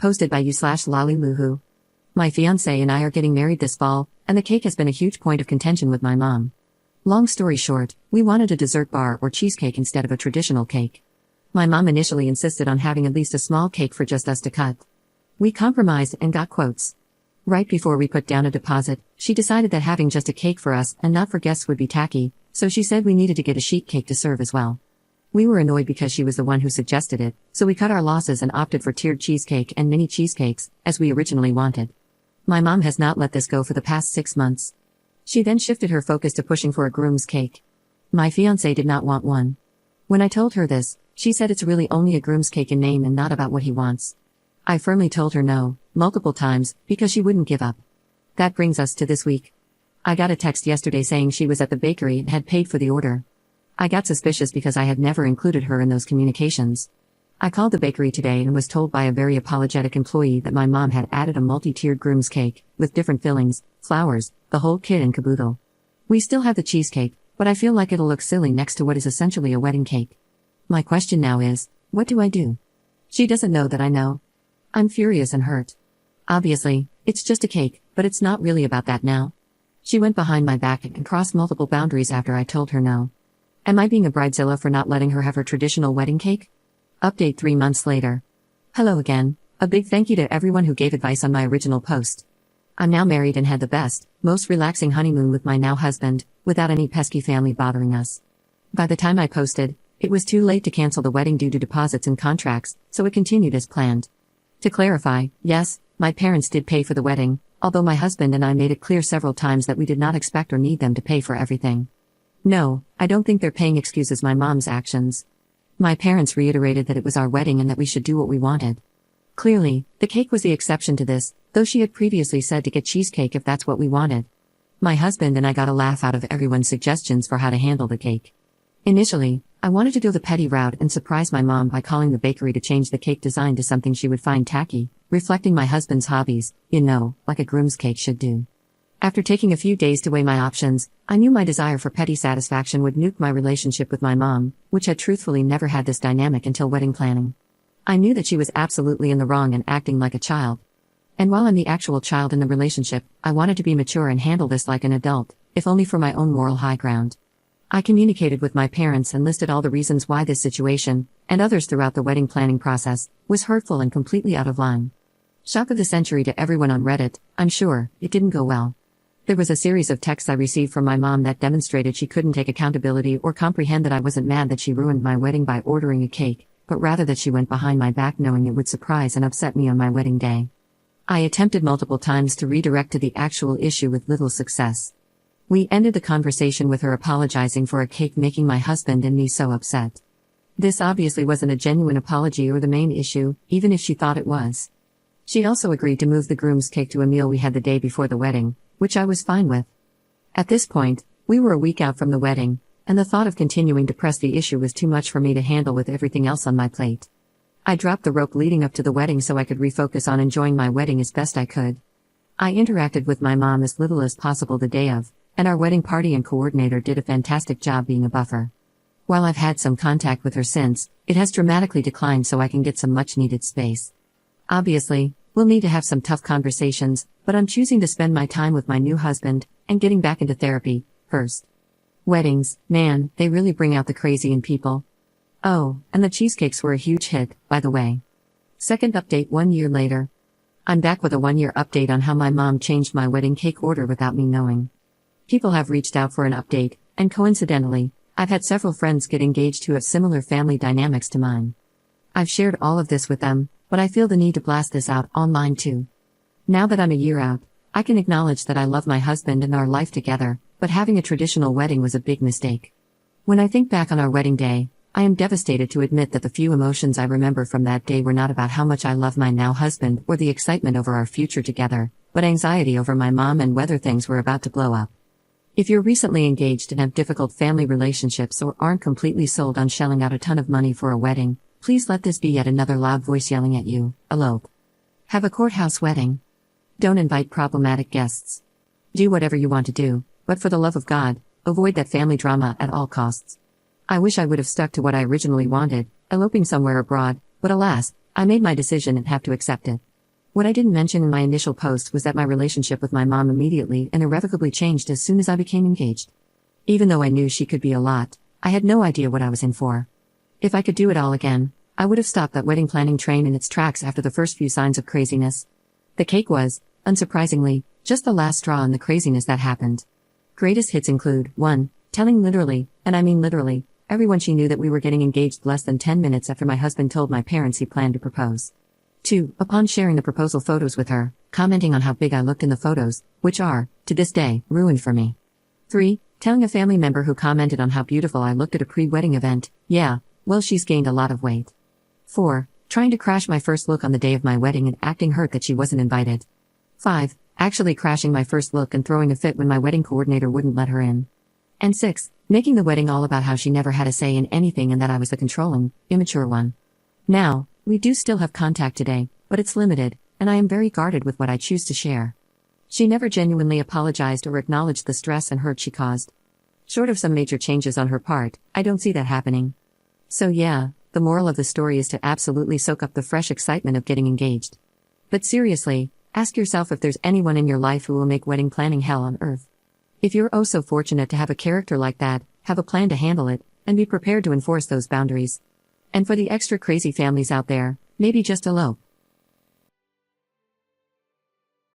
Hosted by you/Lollyluhu. My fiancé and I are getting married this fall, and the cake has been a huge point of contention with my mom. Long story short, we wanted a dessert bar or cheesecake instead of a traditional cake. My mom initially insisted on having at least a small cake for just us to cut. We compromised and got quotes. Right before we put down a deposit, she decided that having just a cake for us and not for guests would be tacky, so she said we needed to get a sheet cake to serve as well. We were annoyed because she was the one who suggested it, so we cut our losses and opted for tiered cheesecake and mini cheesecakes, as we originally wanted. My mom has not let this go for the past 6 months. She then shifted her focus to pushing for a groom's cake. My fiancé did not want one. When I told her this, she said it's really only a groom's cake in name and not about what he wants. I firmly told her no, multiple times, because she wouldn't give up. That brings us to this week. I got a text yesterday saying she was at the bakery and had paid for the order. I got suspicious because I had never included her in those communications. I called the bakery today and was told by a very apologetic employee that my mom had added a multi-tiered groom's cake, with different fillings, flowers, the whole kit and caboodle. We still have the cheesecake, but I feel like it'll look silly next to what is essentially a wedding cake. My question now is, what do I do? She doesn't know that I know. I'm furious and hurt. Obviously, it's just a cake, but it's not really about that now. She went behind my back and crossed multiple boundaries after I told her no. Am I being a bridezilla for not letting her have her traditional wedding cake? Update 3 months later. Hello again. A big thank you to everyone who gave advice on my original post. I'm now married and had the best, most relaxing honeymoon with my now husband, without any pesky family bothering us. By the time I posted, it was too late to cancel the wedding due to deposits and contracts, so it continued as planned. To clarify, yes, my parents did pay for the wedding, although my husband and I made it clear several times that we did not expect or need them to pay for everything. No, I don't think they're paying excuses my mom's actions. My parents reiterated that it was our wedding and that we should do what we wanted. Clearly, the cake was the exception to this, though she had previously said to get cheesecake if that's what we wanted. My husband and I got a laugh out of everyone's suggestions for how to handle the cake. Initially, I wanted to go the petty route and surprise my mom by calling the bakery to change the cake design to something she would find tacky, reflecting my husband's hobbies, like a groom's cake should do. After taking a few days to weigh my options, I knew my desire for petty satisfaction would nuke my relationship with my mom, which had truthfully never had this dynamic until wedding planning. I knew that she was absolutely in the wrong and acting like a child. And while I'm the actual child in the relationship, I wanted to be mature and handle this like an adult, if only for my own moral high ground. I communicated with my parents and listed all the reasons why this situation, and others throughout the wedding planning process, was hurtful and completely out of line. Shock of the century to everyone on Reddit, I'm sure, it didn't go well. There was a series of texts I received from my mom that demonstrated she couldn't take accountability or comprehend that I wasn't mad that she ruined my wedding by ordering a cake, but rather that she went behind my back knowing it would surprise and upset me on my wedding day. I attempted multiple times to redirect to the actual issue with little success. We ended the conversation with her apologizing for a cake making my husband and me so upset. This obviously wasn't a genuine apology or the main issue, even if she thought it was. She also agreed to move the groom's cake to a meal we had the day before the wedding, which I was fine with. At this point, we were a week out from the wedding, and the thought of continuing to press the issue was too much for me to handle with everything else on my plate. I dropped the rope leading up to the wedding so I could refocus on enjoying my wedding as best I could. I interacted with my mom as little as possible the day of, and our wedding party and coordinator did a fantastic job being a buffer. While I've had some contact with her since, it has dramatically declined so I can get some much-needed space. Obviously, we'll need to have some tough conversations, but I'm choosing to spend my time with my new husband, and getting back into therapy, first. Weddings, man, they really bring out the crazy in people. Oh, and the cheesecakes were a huge hit, by the way. Second update 1 year later. I'm back with a 1-year update on how my mom changed my wedding cake order without me knowing. People have reached out for an update, and coincidentally, I've had several friends get engaged who have similar family dynamics to mine. I've shared all of this with them, but I feel the need to blast this out online too. Now that I'm a year out, I can acknowledge that I love my husband and our life together, but having a traditional wedding was a big mistake. When I think back on our wedding day, I am devastated to admit that the few emotions I remember from that day were not about how much I love my now husband or the excitement over our future together, but anxiety over my mom and whether things were about to blow up. If you're recently engaged and have difficult family relationships or aren't completely sold on shelling out a ton of money for a wedding, please let this be yet another loud voice yelling at you, elope. Have a courthouse wedding. Don't invite problematic guests. Do whatever you want to do, but for the love of God, avoid that family drama at all costs. I wish I would have stuck to what I originally wanted, eloping somewhere abroad, but alas, I made my decision and have to accept it. What I didn't mention in my initial post was that my relationship with my mom immediately and irrevocably changed as soon as I became engaged. Even though I knew she could be a lot, I had no idea what I was in for. If I could do it all again, I would have stopped that wedding planning train in its tracks after the first few signs of craziness. The cake was, unsurprisingly, just the last straw in the craziness that happened. Greatest hits include 1. Telling literally, and I mean literally, everyone she knew that we were getting engaged less than 10 minutes after my husband told my parents he planned to propose. 2. Upon sharing the proposal photos with her, commenting on how big I looked in the photos, which are, to this day, ruined for me. 3. Telling a family member who commented on how beautiful I looked at a pre-wedding event, yeah, well she's gained a lot of weight. 4. Trying to crash my first look on the day of my wedding and acting hurt that she wasn't invited. 5. Actually crashing my first look and throwing a fit when my wedding coordinator wouldn't let her in. And 6. Making the wedding all about how she never had a say in anything and that I was the controlling, immature one. Now, we do still have contact today, but it's limited, and I am very guarded with what I choose to share. She never genuinely apologized or acknowledged the stress and hurt she caused. Short of some major changes on her part, I don't see that happening. So yeah, the moral of the story is to absolutely soak up the fresh excitement of getting engaged. But seriously, ask yourself if there's anyone in your life who will make wedding planning hell on earth. If you're oh so fortunate to have a character like that, have a plan to handle it, and be prepared to enforce those boundaries. And for the extra crazy families out there, maybe just elope.